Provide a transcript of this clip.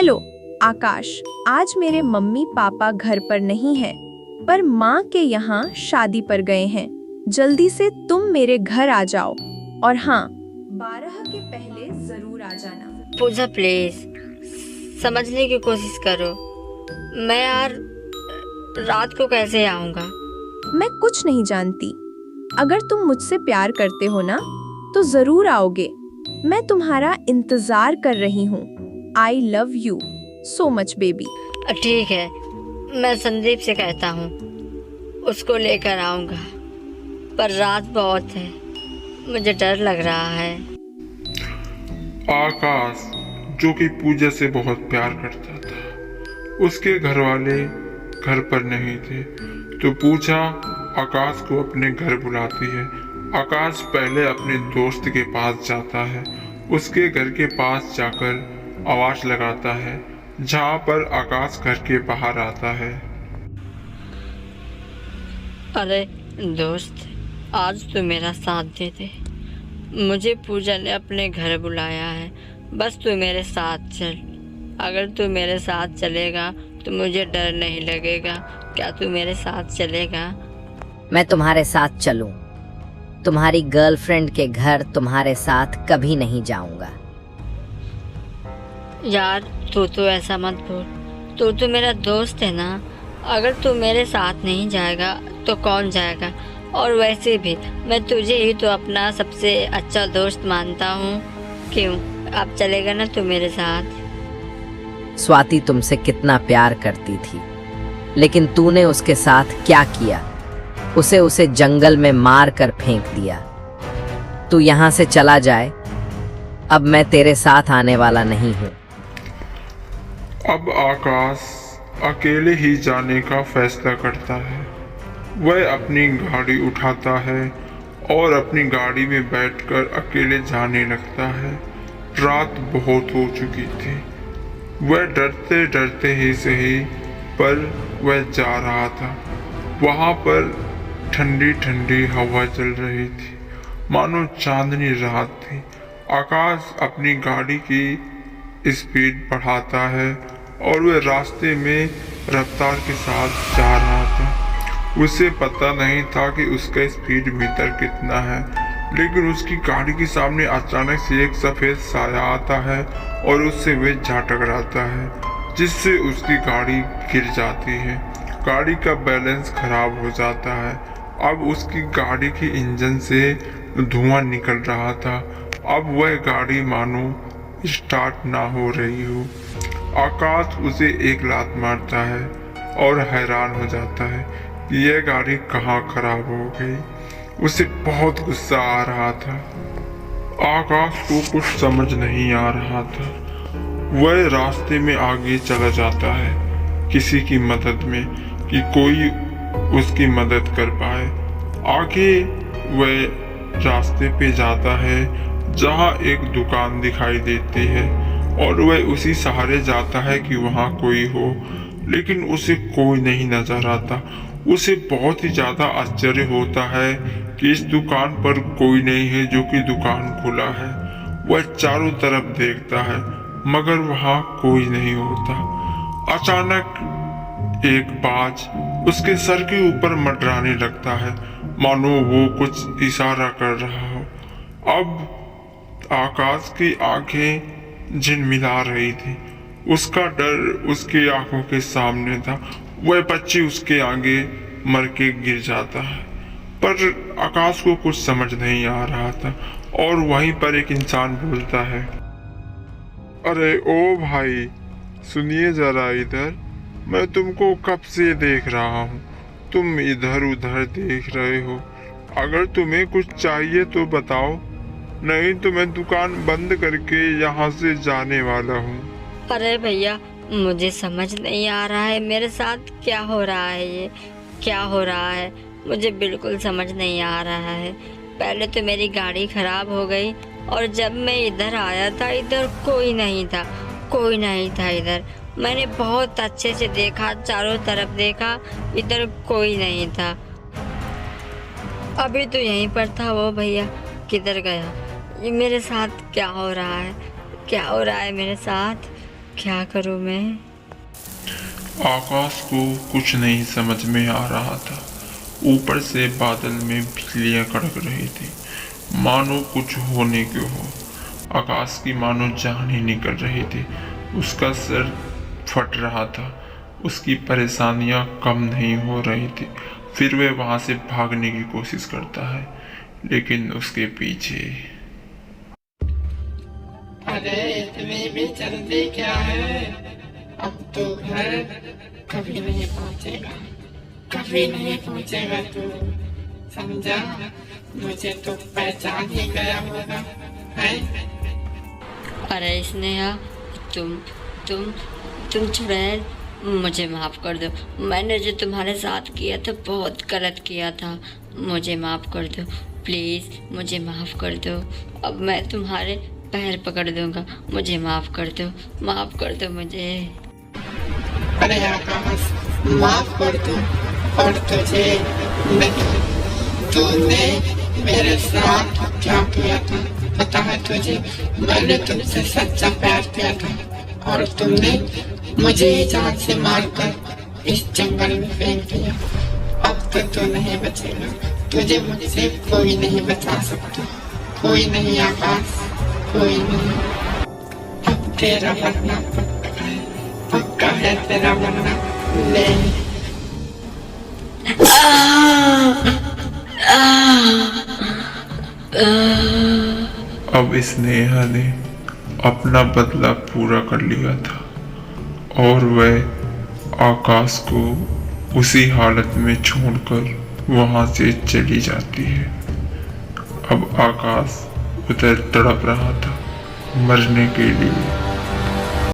Hello आकाश, आज मेरे mummy papa घर पर नहीं हैं, पर माँ के यहाँ शादी पर गए हैं। जल्दी से तुम मेरे घर आ जाओ, और हाँ, 12 के पहले जरूर आ जाना। पूजा प्लीज समझने की कोशिश करो। मैं यार रात को कैसे आऊँगा? मैं कुछ नहीं जानती। अगर तुम मुझसे प्यार करते हो ना, तो जरूर आओगे। मैं तुम्हारा इंतजार कर रही हूँ। I love you so much baby। ठीक है, मैं संदीप से कहता हूँ, उसको लेकर आऊँगा, पर रात बहुत है, मुझे डर लग रहा है। आकाश, जो कि पूजा से बहुत प्यार करता था, उसके घर वाले घर पर नहीं थे, तो पूजा आकाश को अपने घर बुलाती है। आकाश पहले अपने दोस्त के पास जाता है, उसके घर के पास जाकर आवाज लगाता है, जहाँ पर आकाश घर के बाहर आता है। अरे दोस्त, आज तू मेरा साथ दे दे। मुझे पूजा ने अपने घर बुलाया है, बस तू मेरे साथ चल। अगर तू मेरे साथ चलेगा तो मुझे डर नहीं लगेगा। क्या तू मेरे साथ चलेगा? मैं तुम्हारे साथ चलूं? तुम्हारी गर्लफ्रेंड के घर तुम्हारे साथ कभी नहीं जाऊंगा। यार तू तो ऐसा मत बोल, तू तो मेरा दोस्त है ना। अगर तू मेरे साथ नहीं जाएगा तो कौन जाएगा? और वैसे भी मैं तुझे ही तो अपना सबसे अच्छा दोस्त मानता हूँ। क्यों, अब चलेगा ना तू मेरे साथ? स्वाति तुमसे कितना प्यार करती थी, लेकिन तूने उसके साथ क्या किया? उसे जंगल में मार कर फेंक दिया। तू यहाँ से चला जाए, अब मैं तेरे साथ आने वाला नहीं हूँ। अब आकाश अकेले ही जाने का फैसला करता है। वह अपनी गाड़ी उठाता है और अपनी गाड़ी में बैठकर अकेले जाने लगता है। रात बहुत हो चुकी थी। वह डरते डरते ही सही, पर वह जा रहा था। वहाँ पर ठंडी ठंडी हवा चल रही थी, मानो चांदनी रात थी। आकाश अपनी गाड़ी की स्पीड बढ़ाता है और वह रास्ते में रफ्तार के साथ जा रहा था। उसे पता नहीं था कि उसका स्पीड मीटर कितना है, लेकिन उसकी गाड़ी के सामने अचानक से एक सफेद साया आता है और उससे वह जा टकराता है, जिससे उसकी गाड़ी गिर जाती है। गाड़ी का बैलेंस खराब हो जाता है। अब उसकी गाड़ी के इंजन से धुआं निकल रहा था। अब वह गाड़ी मानो स्टार्ट ना हो रही हो। आकाश उसे एक लात मारता है और हैरान हो जाता है कि यह गाड़ी कहाँ खराब हो गई। उसे बहुत गुस्सा आ रहा था। आकाश को कुछ समझ नहीं आ रहा था। वह रास्ते में आगे चला जाता है किसी की मदद में, कि कोई उसकी मदद कर पाए। आगे वह रास्ते पे जाता है जहाँ एक दुकान दिखाई देती है और वह उसी सहारे जाता है कि वहाँ कोई हो, लेकिन उसे कोई नहीं नजर आता। उसे बहुत ही ज्यादा आश्चर्य होता है कि इस दुकान पर कोई नहीं है, जो कि दुकान खुला है। वह चारों तरफ देखता है मगर वहाँ कोई नहीं होता। अचानक एक बाज उसके सर के ऊपर मंडराने लगता है, मानो वो कुछ इशारा कर रहा हो। अब आकाश की आंखें झिलमिला रही थी। उसका डर उसकी आंखों के सामने था। वह बच्ची उसके आगे मर के गिर जाता है, पर आकाश को कुछ समझ नहीं आ रहा था। और वहीं पर एक इंसान बोलता है, अरे ओ भाई, सुनिए जरा इधर। मैं तुमको कब से देख रहा हूँ, तुम इधर उधर देख रहे हो। अगर तुम्हें कुछ चाहिए तो बताओ, नहीं तो मैं दुकान बंद करके यहाँ से जाने वाला हूँ। अरे भैया, मुझे समझ नहीं आ रहा है मेरे साथ क्या हो रहा है। ये क्या हो रहा है, मुझे बिल्कुल समझ नहीं आ रहा है। पहले तो मेरी गाड़ी खराब हो गई और जब मैं इधर आया था, इधर कोई नहीं था, कोई नहीं था इधर। मैंने बहुत अच्छे से देखा, चारों तरफ देखा, इधर कोई नहीं था। अभी तो यहीं पर था वो भैया, किधर गया? ये मेरे साथ क्या हो रहा है? क्या हो रहा है मेरे साथ? क्या करूं मैं? आकाश को कुछ नहीं समझ में आ रहा था। ऊपर से बादल में बिजलियां कड़क रही थी, मानो कुछ होने को हो। आकाश की मानो जान ही निकल रही थी। उसका सर फट रहा था, उसकी परेशानियां कम नहीं हो रही थी। फिर वह वहां से भागने की कोशिश करता है, लेकिन उसके पीछे अरे इतनी भी जल्दी क्या है? अब तो घर कभी नहीं पहुंचेगा, कभी नहीं पहुंचेगा तू, समझा? मुझे तो पहचान ही गया होगा, है? अरे स्नेहा, तुम चुड़ैल, मुझे माफ़ कर दो। मैंने जो तुम्हारे साथ किया था बहुत गलत किया था। मुझे माफ़ कर दो, प्लीज़ मुझे माफ़ कर दो। अब मैं तुम्हारे पैर पकड़ दूंगा। मुझे माफ़ कर दो मुझे। अरे आकाश, माफ कर दो। और तुझे नहीं, तूने मेरे साथ क्या किया था पता है तुझे? मैंने तुमसे सच्चा प्यार किया था और तुमने मुझे ही जान से मारकर इस जंगल में फेंक दिया। अब तो तू नहीं बचेगा, तुझे मुझसे कोई नहीं बचा सकता, कोई नहीं आकाश, कोई नहीं। अब तेरा मरना पक्का है, तेरा मरना। ले अब स्नेहा ने अपना बदला पूरा कर लिया था और वह आकाश को उसी हालत में छोड़कर वहां से चली जाती है। अब आकाश उधर तड़प रहा था मरने के लिए।